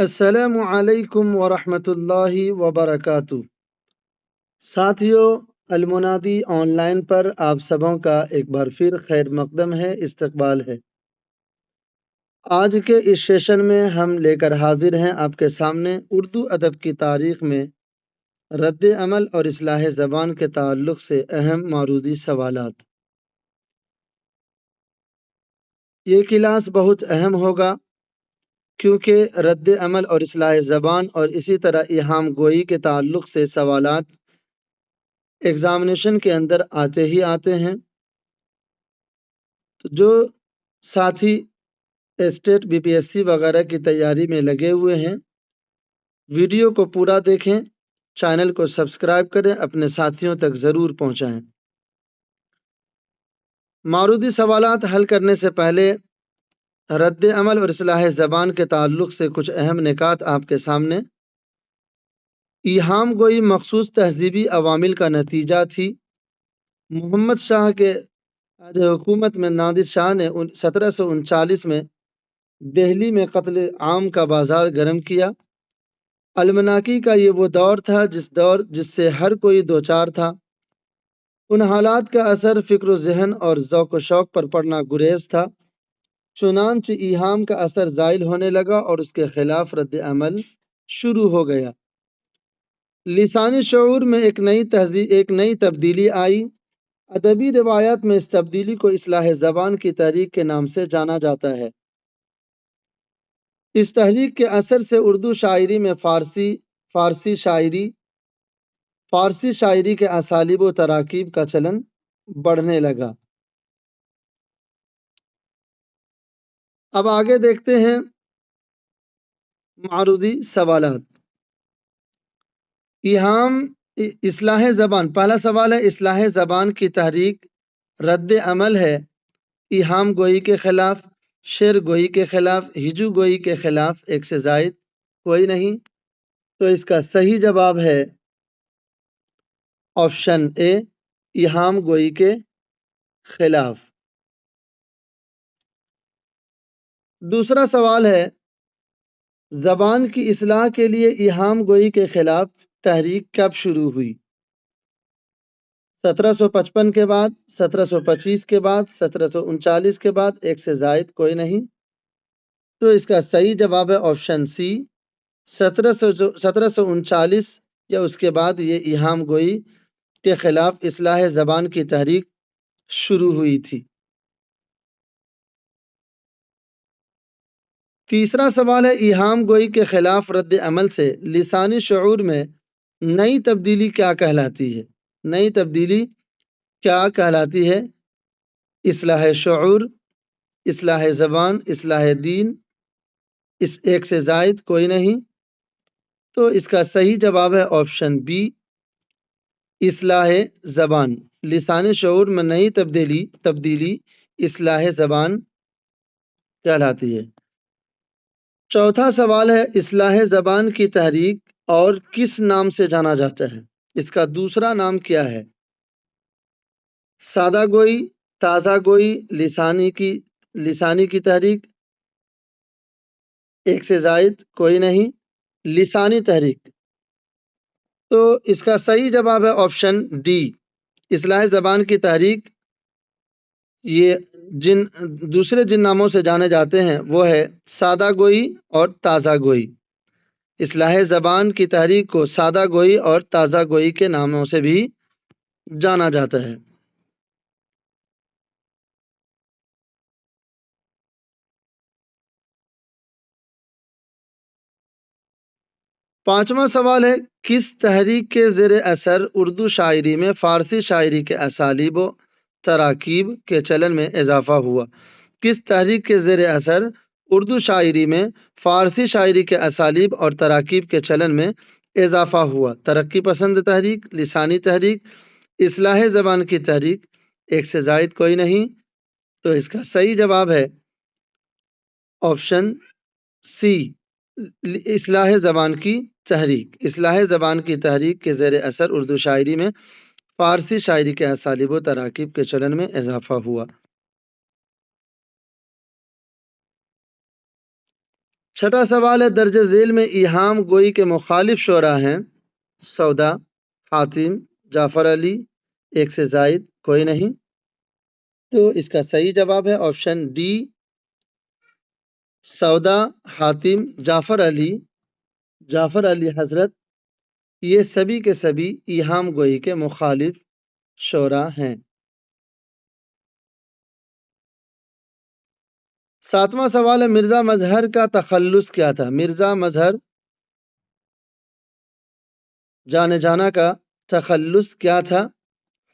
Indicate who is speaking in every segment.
Speaker 1: السلام علیکم ورحمۃ اللہ وبرکاتہ۔ ساتھیو، المنادی آن لائن پر آپ سبوں کا ایک بار پھر خیر مقدم ہے، استقبال ہے۔ آج کے اس سیشن میں ہم لے کر حاضر ہیں آپ کے سامنے اردو ادب کی تاریخ میں رد عمل اور اصلاح زبان کے تعلق سے اہم معروضی سوالات۔ یہ کلاس بہت اہم ہوگا کیونکہ رد عمل اور اصلاح زبان اور اسی طرح ایہام گوئی کے تعلق سے سوالات ایگزامینیشن کے اندر آتے ہی آتے ہیں۔ تو جو ساتھی state B P S C وغیرہ کی تیاری میں لگے ہوئے ہیں، ویڈیو کو پورا دیکھیں، چینل کو سبسکرائب کریں، اپنے ساتھیوں تک ضرور پہنچائیں۔ معروضی سوالات حل کرنے سے پہلے رد عمل اور اصلاح زبان کے تعلق سے کچھ اہم نکات آپ کے سامنے۔ ایہام گوئی مخصوص تہذیبی عوامل کا نتیجہ تھی۔ محمد شاہ کے عہد حکومت میں نادر شاہ نے 1739 میں دہلی میں قتل عام کا بازار گرم کیا۔ المناکی کا یہ وہ دور تھا جس سے ہر کوئی دوچار تھا۔ ان حالات کا اثر فکر و ذہن اور ذوق و شوق پر پڑنا گریز تھا، چنانچہ ایہام کا اثر زائل ہونے لگا اور اس کے خلاف رد عمل شروع ہو گیا۔ لسانی شعور میں ایک نئی تبدیلی آئی۔ ادبی روایات میں اس تبدیلی کو اصلاح زبان کی تحریک کے نام سے جانا جاتا ہے۔ اس تحریک کے اثر سے اردو شاعری میں فارسی شاعری کے اسالیب و تراکیب کا چلن بڑھنے لگا۔ اب آگے دیکھتے ہیں معروضی سوالات۔ ایہام اصلاح زبان، پہلا سوال ہے اصلاح زبان کی تحریک رد عمل ہے ایہام گوئی کے خلاف، شعر گوئی کے خلاف، ہجو گوئی کے خلاف، ایک سے زائد کوئی نہیں۔ تو اس کا صحیح جواب ہے آپشن اے، ایہام گوئی کے خلاف۔ دوسرا سوال ہے زبان کی اصلاح کے لیے ایہام گوئی کے خلاف تحریک کب شروع ہوئی؟ 1755 کے بعد، 1725 کے بعد، 1739 کے بعد، ایک سے زائد کوئی نہیں۔ تو اس کا صحیح جواب ہے آپشن سی، 1739 یا اس کے بعد یہ ایہام گوئی کے خلاف اصلاح زبان کی تحریک شروع ہوئی تھی۔ تیسرا سوال ہے ایہام گوئی کے خلاف رد عمل سے لسانی شعور میں نئی تبدیلی کیا کہلاتی ہے؟ نئی تبدیلی کیا کہلاتی ہے؟ اصلاح شعور، اصلاح زبان، اصلاح دین، ایک سے زائد کوئی نہیں۔ تو اس کا صحیح جواب ہے آپشن بی، اصلاح زبان۔ لسانی شعور میں نئی تبدیلی اصلاح زبان کہلاتی ہے۔ چوتھا سوال ہے اصلاح زبان کی تحریک اور کس نام سے جانا جاتا ہے؟ اس کا دوسرا نام کیا ہے؟ سادہ گوئی، تازہ گوئی، لسانی کی تحریک، ایک سے زائد کوئی نہیں، لسانی تحریک۔ تو اس کا صحیح جواب ہے آپشن ڈی، اصلاح زبان کی تحریک۔ یہ دوسرے جن ناموں سے جانے جاتے ہیں وہ ہے سادہ گوئی اور تازہ گوئی۔ اصلاح زبان کی تحریک کو سادہ گوئی اور تازہ گوئی کے ناموں سے بھی جانا جاتا ہے۔ پانچواں سوال ہے کس تحریک کے زیر اثر اردو شاعری میں فارسی شاعری کے اسالیب و تراکیب کے چلن میں اضافہ ہوا؟ کس تحریک کے زیر اثر اردو شاعری میں فارسی شاعری کے اسالیب اور تراکیب کے چلن میں اضافہ ہوا؟ ترقی پسند تحریک، لسانی تحریک، اصلاح زبان کی تحریک، ایک سے زائد کوئی نہیں۔ تو اس کا صحیح جواب ہے آپشن سی، اصلاح زبان کی تحریک۔ اصلاح زبان کی تحریک کے زیر اثر اردو شاعری میں فارسی شاعری کے اسالیب و تراکیب کے چلن میں اضافہ ہوا۔ چھٹا سوال ہے درج ذیل میں ایہام گوئی کے مخالف شعراء ہیں سودا، حاتم، جعفر علی، ایک سے زائد، کوئی نہیں. تو اس کا صحیح جواب ہے آپشن ڈی، سودا، حاتم، جعفر علی حضرت، یہ سبھی کے سبھی ایہام گوئی کے مخالف شعراء ہیں. ساتواں سوال ہے مرزا مظہر کا تخلص کیا تھا؟ مرزا مظہر جانے جانا کا تخلص کیا تھا؟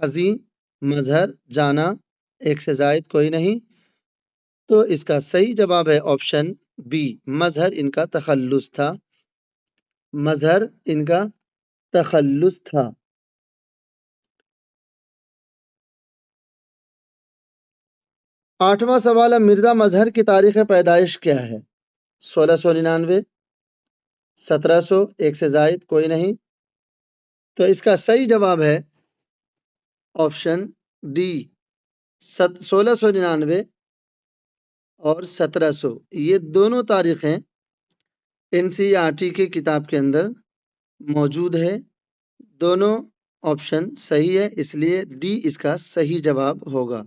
Speaker 1: حزین، مظہر، جانا، ایک سے زائد، کوئی نہیں. تو اس کا صحیح جواب ہے آپشن بی، مظہر ان کا تخلص تھا. مظہر ان کا تخلص تھا. آٹھواں سوال ہے مرزا مظہر کی تاریخ پیدائش کیا ہے؟ 1699، 1700، ایک سے زائد، کوئی نہیں. تو اس کا صحیح جواب ہے آپشن ڈی، 1699 اور 1700. یہ دونوں تاریخیں NCERT کی کتاب کے اندر موجود ہے. دونوں آپشن صحیح ہے، اس لیے ڈی اس کا صحیح جواب ہوگا.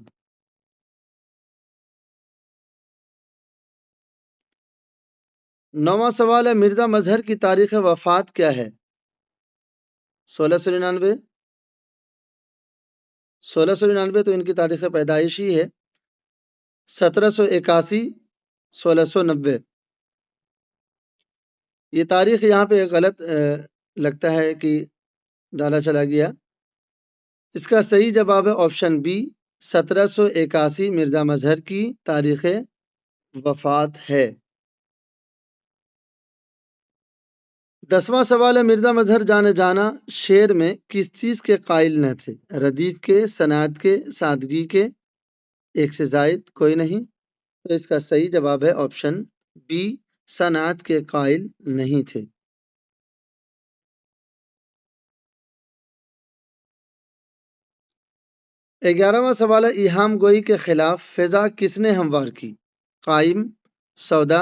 Speaker 1: نواں سوال ہے مرزا مظہر کی تاریخ وفات کیا ہے؟ 1699، 1699 تو ان کی تاریخ پیدائش ہی ہے. 1781، 1690. یہ تاریخ یہاں پہ غلط لگتا ہے کہ ڈالا چلا گیا. اس کا صحیح جواب ہے آپشن بی، 1781 مرزا مظہر کی تاریخ وفات ہے. 10واں سوال ہے مرزا مظہر جانے جانا شعر میں کس چیز کے قائل نہ تھے؟ ردیف کے، صنعت کے، سادگی کے، ایک سے زائد، کوئی نہیں. تو اس کا صحیح جواب ہے آپشن بی، صنعت کے قائل نہیں تھے. 11واں سوال ہے ایہام گوئی کے خلاف فضا کس نے ہموار کی؟ قائم، سودا،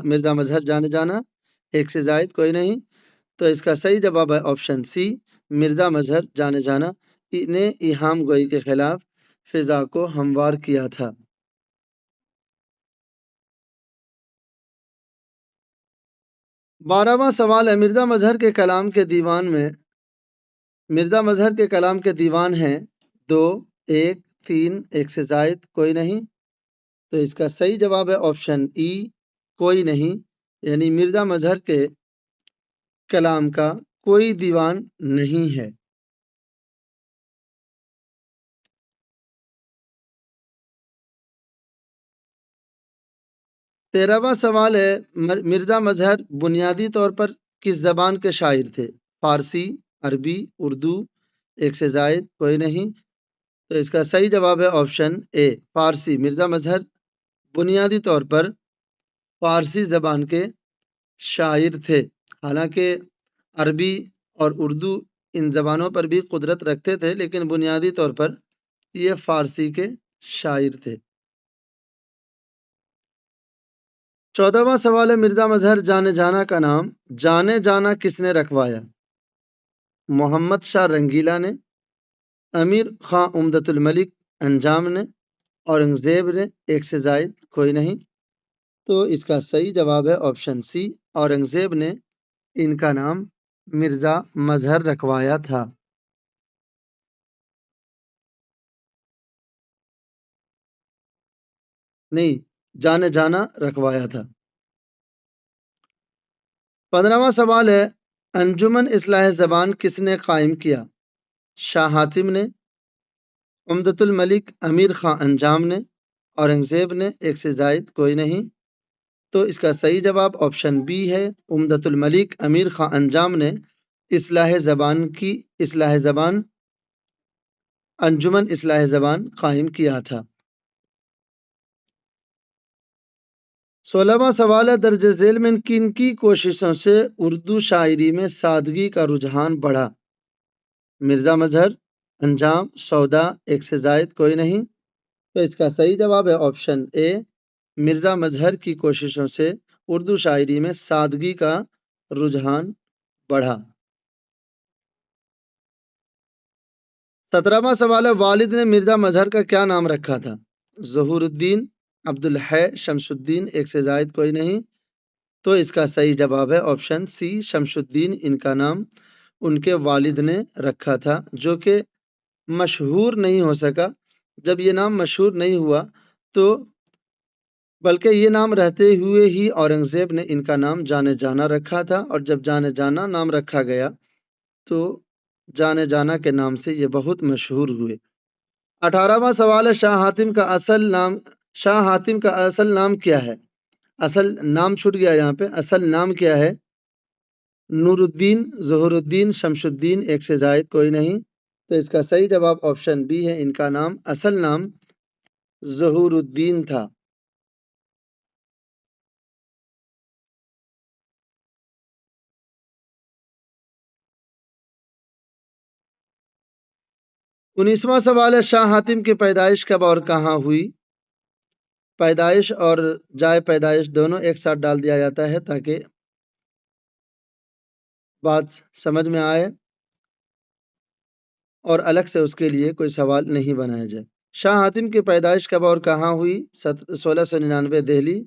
Speaker 1: مرزا مظہر جانے جانا، ایک سے زائد، کوئی نہیں. تو اس کا صحیح جواب ہے آپشن سی، مرزا مظہر جانے جانا نے ایہام گوئی کے خلاف فضا کو ہموار کیا تھا. 12واں سوال ہے مرزا مظہر کے کلام کے دیوان ہیں 2، 1، 3، ایک سے زائد، کوئی نہیں. تو اس کا صحیح جواب ہے آپشن ای، کوئی نہیں. یعنی مرزا مظہر کے کلام کا کوئی دیوان نہیں ہے. 13واں سوال ہے مرزا مظہر بنیادی طور پر کس زبان کے شاعر تھے؟ فارسی، عربی، اردو، ایک سے زائد، کوئی نہیں. تو اس کا صحیح جواب ہے آپشن اے، فارسی. مرزا مظہر بنیادی طور پر فارسی زبان کے شاعر تھے. حالانکہ عربی اور اردو ان زبانوں پر بھی قدرت رکھتے تھے، لیکن بنیادی طور پر یہ فارسی کے شاعر تھے. 14واں سوال ہے مرزا مظہر جانے جانا کا نام جانے جانا کس نے رکھوایا؟ محمد شاہ رنگیلا نے، امیر خاں امدت الملک انجام نے، اورنگزیب نے، ایک سے زائد، کوئی نہیں. تو اس کا صحیح جواب ہے آپشن سی، اورنگزیب نے ان کا نام مرزا مظہر رکھوایا تھا. نہیں، جانے جانا رکھوایا تھا. 15واں سوال ہے انجمن اصلاح زبان کس نے قائم کیا؟ شاہ حاتم نے، امدت الملک امیر خاں انجام نے، اورنگزیب نے، ایک سے زائد، کوئی نہیں. تو اس کا صحیح جواب آپشن بی ہے، امدت الملک امیر خاں انجام نے انجمن اصلاح زبان قائم کیا تھا. 16واں سوال ہے درج ذیل میں کن کی کوششوں سے اردو شاعری میں سادگی کا رجحان بڑھا؟ مرزا مظہر، انجام، سودا، ایک سے زائد، کوئی نہیں. تو اس کا صحیح جواب ہے آپشن اے، مرزا مظہر کی کوششوں سے اردو شاعری میں سادگی کا رجحان بڑھا؟ 17واں سوال ہے، والد نے مرزا مظہر کا کیا نام رکھا تھا؟ ظہور الدین، عبدالحی، شمس الدین، ایک سے زائد کوئی نہیں؟ تو اس کا صحیح جواب ہے آپشن سی، شمس الدین ان کا نام ان کے والد نے رکھا تھا، جو کہ مشہور نہیں ہو سکا۔ جب یہ نام مشہور نہیں ہوا تو بلکہ یہ نام رہتے ہوئے ہی اورنگزیب نے ان کا نام جانے جانا رکھا تھا، اور جب جانے جانا نام رکھا گیا تو جانے جانا کے نام سے یہ بہت مشہور ہوئے۔ 18واں سوال ہے، شاہ حاتم کا اصل نام کیا ہے؟ اصل نام چھوٹ گیا یہاں پہ، اصل نام کیا ہے؟ نور الدین، ظہور الدین، شمس الدین، ایک سے زائد کوئی نہیں؟ تو اس کا صحیح جواب آپشن بی ہے، ان کا نام اصل نام ظہور الدین تھا۔ 19واں سوال ہے، شاہ حاتم کی پیدائش کب اور کہاں ہوئی؟ پیدائش اور جائے پیدائش دونوں ایک ساتھ ڈال دیا جاتا ہے تاکہ بات سمجھ میں آئے اور الگ سے اس کے لیے کوئی سوال نہیں بنایا جائے۔ شاہ حاتم کی پیدائش کب اور کہاں ہوئی؟ 1699 دہلی،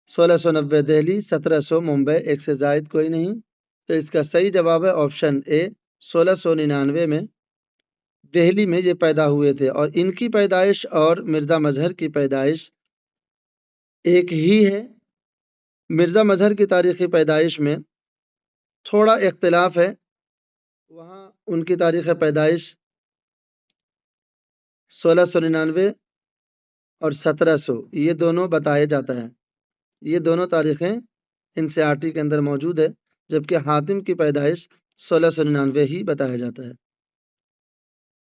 Speaker 1: 1690 دہلی، 1700 ممبئی، ایک سے زائد کوئی نہیں؟ تو اس کا صحیح جواب ہے آپشن اے، 1699 میں دہلی میں یہ پیدا ہوئے تھے، اور ان کی پیدائش اور مرزا مظہر کی پیدائش ایک ہی ہے۔ مرزا مظہر کی تاریخی پیدائش میں تھوڑا اختلاف ہے، وہاں ان کی تاریخ پیدائش 1699 اور 1700 یہ دونوں بتایا جاتا ہے، یہ دونوں تاریخیں NCERT کے اندر موجود ہے، جبکہ حاتم کی پیدائش 1699 ہی بتایا جاتا ہے۔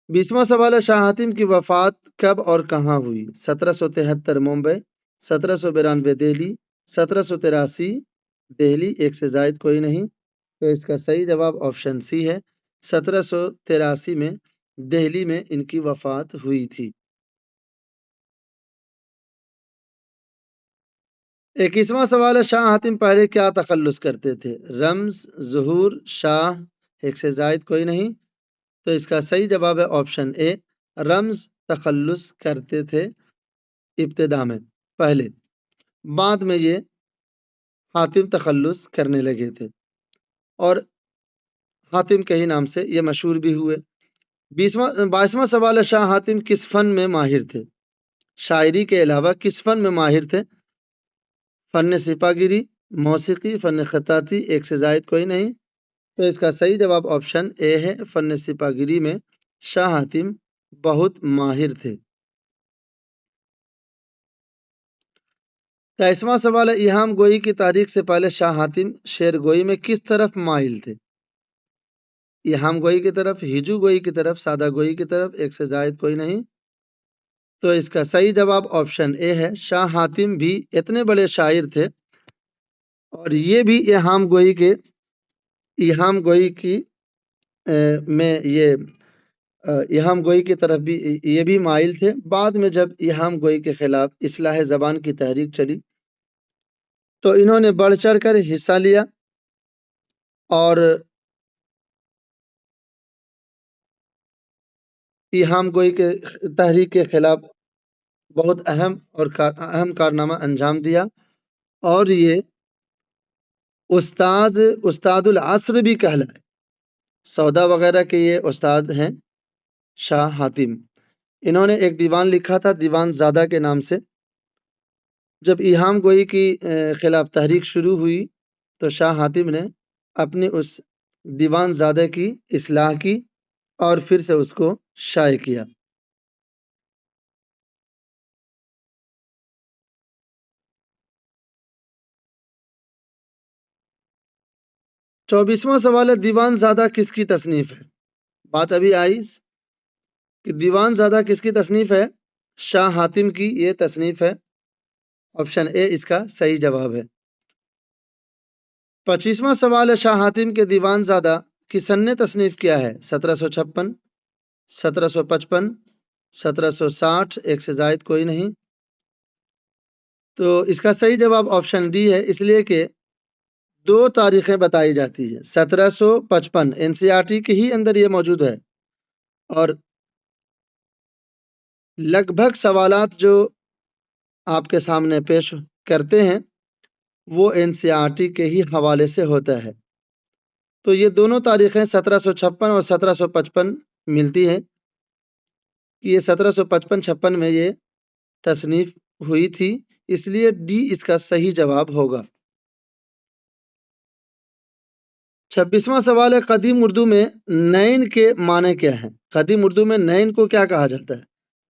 Speaker 1: 20واں سوال ہے، شاہ حاتم کی وفات کب اور کہاں ہوئی؟ 1773 ممبئی، 1792 دہلی، 1783 دہلی، ایک سے زائد کوئی نہیں؟ تو اس کا صحیح جواب آپشن سی ہے، 1783 میں دہلی میں ان کی وفات ہوئی تھی۔ 21واں سوال ہے، شاہ حاتم پہلے کیا تخلص کرتے تھے؟ رمز، ظہور، شاہ، ایک سے زائد کوئی نہیں؟ تو اس کا صحیح جواب ہے آپشن اے، رمز تخلص کرتے تھے ابتدا میں پہلے، بعد میں یہ حاتم تخلص کرنے لگے تھے اور حاتم کے ہی نام سے یہ مشہور بھی ہوئے۔ 22واں سوال ہے، شاہ حاتم کس فن میں ماہر تھے؟ شاعری کے علاوہ کس فن میں ماہر تھے؟ فن سپاہ گیری، موسیقی، فن خطاطی، ایک سے زائد کوئی نہیں؟ تو اس کا صحیح جواب آپشن اے ہے، فن سپاہ گیری میں شاہ حاتم بہت ماہر تھے۔ 23واں سوال ہے، ایہام گوئی کی تاریخ سے پہلے شاہ حاتم شعر گوئی میں کس طرف مائل تھے؟ ایہام گوئی کی طرف، ہجو گوئی کی طرف، سادہ گوئی کی طرف، ایک سے زائد کوئی نہیں؟ تو اس کا صحیح جواب آپشن اے ہے، شاہ حاتم بھی اتنے بڑے شاعر تھے اور یہ بھی ایہام گوئی کی میں یہ ایہام گوئی کی طرف بھی یہ بھی مائل تھے۔ بعد میں جب ایہام گوئی کے خلاف اصلاح زبان کی تحریک چلی تو انہوں نے بڑھ چڑھ کر حصہ لیا اور ایہام گوئی کے تحریک کے خلاف بہت اہم کارنامہ انجام دیا، اور یہ استاد العصر بھی کہلائے، سودا وغیرہ کے یہ استاد ہیں شاہ حاتم۔ انہوں نے ایک دیوان لکھا تھا دیوان زادہ کے نام سے۔ جب ایہام گوئی کی خلاف تحریک شروع ہوئی تو شاہ حاتم نے اپنی اس دیوان زادہ کی اصلاح کی اور پھر سے اس کو شائع کیا۔ 24واں سوال ہے، دیوان زادہ کس کی تصنیف ہے؟ بات ابھی آئی کہ دیوان زادہ کس کی تصنیف ہے؟ شاہ حاتم کی یہ تصنیف ہے، آپشن اے اس کا صحیح جواب ہے۔ 25واں سوال ہے، شاہ حاتم کے دیوان زادہ کی سن تصنیف کیا ہے؟ 1756، 1755، 1760، ایک سے زائد کوئی نہیں؟ تو اس کا صحیح جواب آپشن ڈی ہے، اس لیے کہ 2 تاریخیں بتائی جاتی ہیں۔ 1755 NCERT کے ہی اندر یہ موجود ہے، اور لگ بھگ سوالات جو آپ کے سامنے پیش کرتے ہیں وہ NCERT کے ہی حوالے سے ہوتا ہے۔ تو یہ دونوں تاریخیں 1756 اور 1755 ملتی ہیں کہ یہ 1755-56 میں یہ تصنیف ہوئی تھی، اس لیے ڈی اس کا صحیح جواب ہوگا۔ 26واں سوال ہے، قدیم اردو میں نین کے معنی کیا ہیں؟ قدیم اردو میں نین کو کیا کہا جاتا ہے؟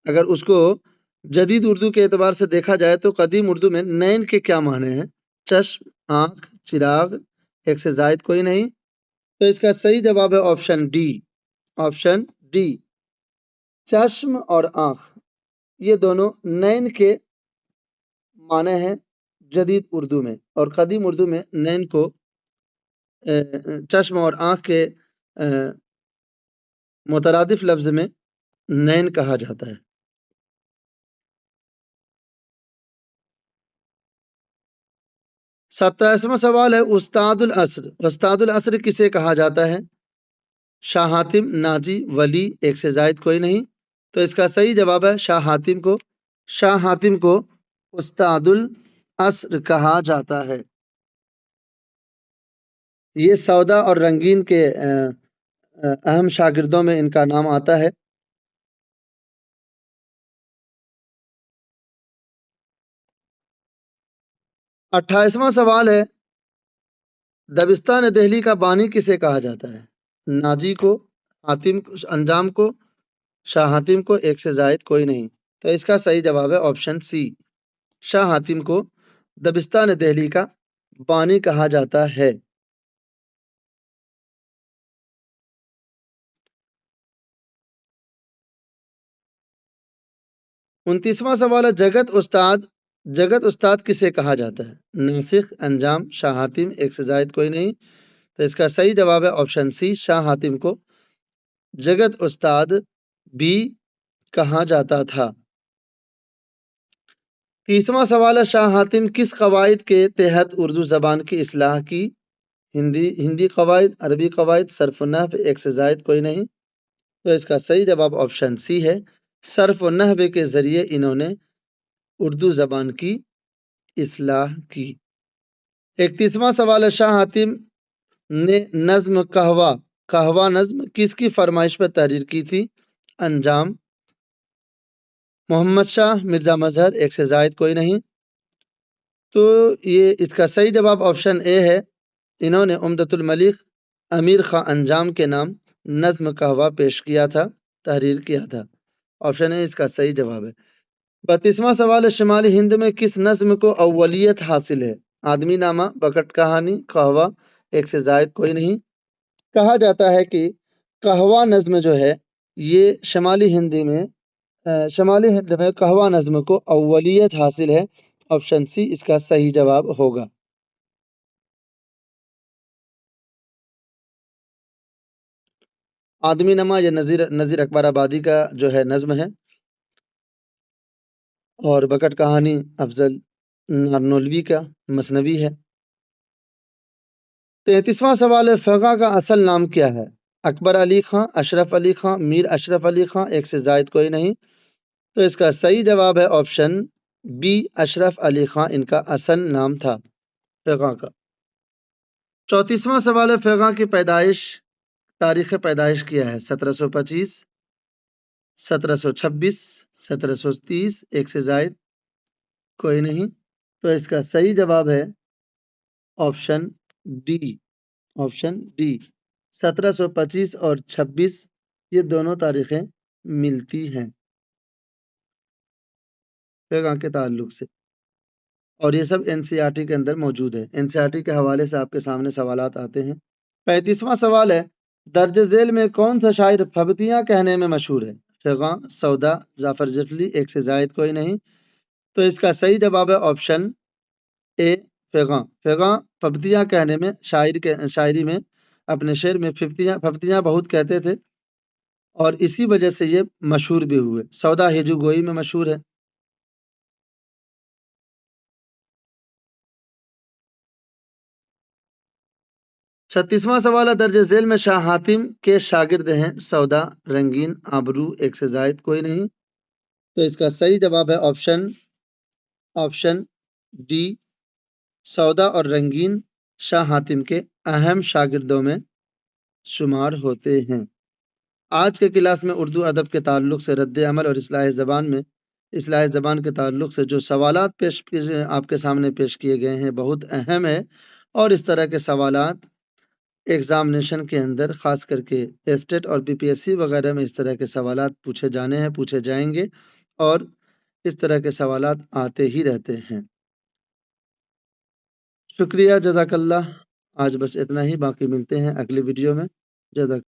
Speaker 1: اگر اس کو جدید اردو کے اعتبار سے دیکھا جائے تو قدیم اردو میں نین کے کیا معنی ہیں؟ چشم، آنکھ، چراغ، ایک سے زائد کوئی نہیں؟ تو اس کا صحیح جواب ہے آپشن ڈی۔ آپشن ڈی، چشم اور آنکھ یہ دونوں نین کے معنی ہیں جدید اردو میں، اور قدیم اردو میں نین کو چشم اور آنکھ کے مترادف لفظ میں نین کہا جاتا ہے۔ 27واں سوال ہے، استاد العصر۔ استاد العصر کسے کہا جاتا ہے؟ شاہ حاتم، ناجی، ولی، ایک سے زائد کوئی نہیں؟ تو اس کا صحیح جواب ہے شاہ حاتم کو۔ شاہ حاتم کو استاد العصر کہا جاتا ہے۔ یہ سودا اور رنگین کے اہم شاگردوں میں ان کا نام آتا ہے۔ 28واں سوال ہے، دبستان دہلی کا بانی کسے کہا جاتا ہے؟ ناجی کو، حاتم انجام کو، شاہ حاتم کو، ایک سے زائد کوئی نہیں؟ تو اس کا صحیح جواب ہے آپشن سی، شاہ حاتم کو دبستان دہلی کا بانی کہا جاتا ہے۔ 29واں سوال ہے، جگت استاد کسے کہا جاتا ہے؟ ناسخ، انجام، شاہ حاتم، ایک سے زائد کوئی نہیں؟ تو اس کا صحیح جواب ہے آپشن سی، شاہ حاتم کو جگت استاد بھی کہا جاتا تھا۔ 30واں سوال ہے، شاہ حاتم کس قواعد کے تحت اردو زبان کی اصلاح کی؟ ہندی قواعد، عربی قواعد، صرف و نحو، ایک سے زائد کوئی نہیں؟ تو اس کا صحیح جواب آپشن سی ہے، صرف و نحو کے ذریعے انہوں نے اردو زبان کی اصلاح کی۔ 31واں سوال ہے، شاہ حاتم نے نظم قہوہ نظم کس کی فرمائش پر تحریر کی تھی؟ انجام، محمد شاہ، مرزا مظہر، ایک سے زائد کوئی نہیں؟ تو یہ اس کا صحیح جواب آپشن اے ہے، انہوں نے عمدۃ الملک امیر خاں انجام کے نام نظم قہوہ پیش کیا تھا، تحریر کیا تھا۔ آپشن اے اس کا صحیح جواب ہے۔ 32واں سوال ہے، شمالی ہند میں کس نظم کو اولیت حاصل ہے؟ آدمی نامہ، بکٹ کہانی، قہوہ، ایک سے زائد کوئی نہیں؟ کہا جاتا ہے کہ قہوہ نظم جو ہے یہ شمالی ہند میں قہوہ نظم کو اولیت حاصل ہے۔ آپشن سی اس کا صحیح جواب ہوگا۔ آدمی نامہ یہ نذیر اکبر آبادی کا جو ہے نظم ہے، اور بکٹ کہانی افضل نارنولوی کا مثنوی ہے۔ 33واں سوال ہے، فقہ کا اصل نام کیا ہے؟ اکبر علی خاں، اشرف علی خاں، میر اشرف علی خاں، ایک سے زائد کوئی نہیں؟ تو اس کا صحیح جواب ہے آپشن بی، اشرف علی خاں ان کا اصل نام تھا فقہ کا۔ 34واں سوال ہے، فقہ کی تاریخ پیدائش کیا ہے؟ 1725، 1726، 1730، ایک سے زائد کوئی نہیں؟ تو اس کا صحیح جواب ہے آپشن ڈی۔ آپشن ڈی، 1725 اور 26 یہ دونوں تاریخیں ملتی ہیں فقہ کے تعلق سے، اور یہ سب NCERT کے اندر موجود ہے۔ NCERT کے حوالے سے آپ کے سامنے سوالات آتے ہیں۔ 35واں سوال ہے، درج ذیل میں کون سا شاعر پھبتیاں کہنے میں مشہور ہے؟ فقہ، سودا، ظفر جفلی، ایک سے زائد کوئی نہیں؟ تو اس کا صحیح جواب ہے آپشن اے، فقہ۔ فقہ پھبتیاں کہنے میں شاعری میں اپنے شعر میں پھبتیاں بہت کہتے تھے، اور اسی وجہ سے یہ مشہور بھی ہوئے۔ سودا ہجو گوئی میں مشہور ہے۔ 36واں سوال ہے درج ذیل میں شاہ حاتم کے شاگرد ہیں سودا، رنگین، آبرو، ایک سے زائد کوئی نہیں. تو اس کا صحیح جواب ہے آپشن ڈی. سودا اور رنگین شاہ حاتم کے اہم شاگردوں میں شمار ہوتے ہیں. آج کے کلاس میں اردو ادب کے تعلق سے رد عمل اور اصلاح زبان کے تعلق سے جو سوالات آپ کے سامنے پیش کیے گئے ہیں بہت اہم ہے، اور اس طرح کے سوالات ایگزامینیشن کے اندر خاص کر کے اسٹیٹ اور بی پی ایس سی وغیرہ میں اس طرح کے سوالات پوچھے جائیں گے، اور اس طرح کے سوالات آتے ہی رہتے ہیں. شکریہ، جزاک اللہ. آج بس اتنا ہی، باقی ملتے ہیں اگلی ویڈیو میں. جزاک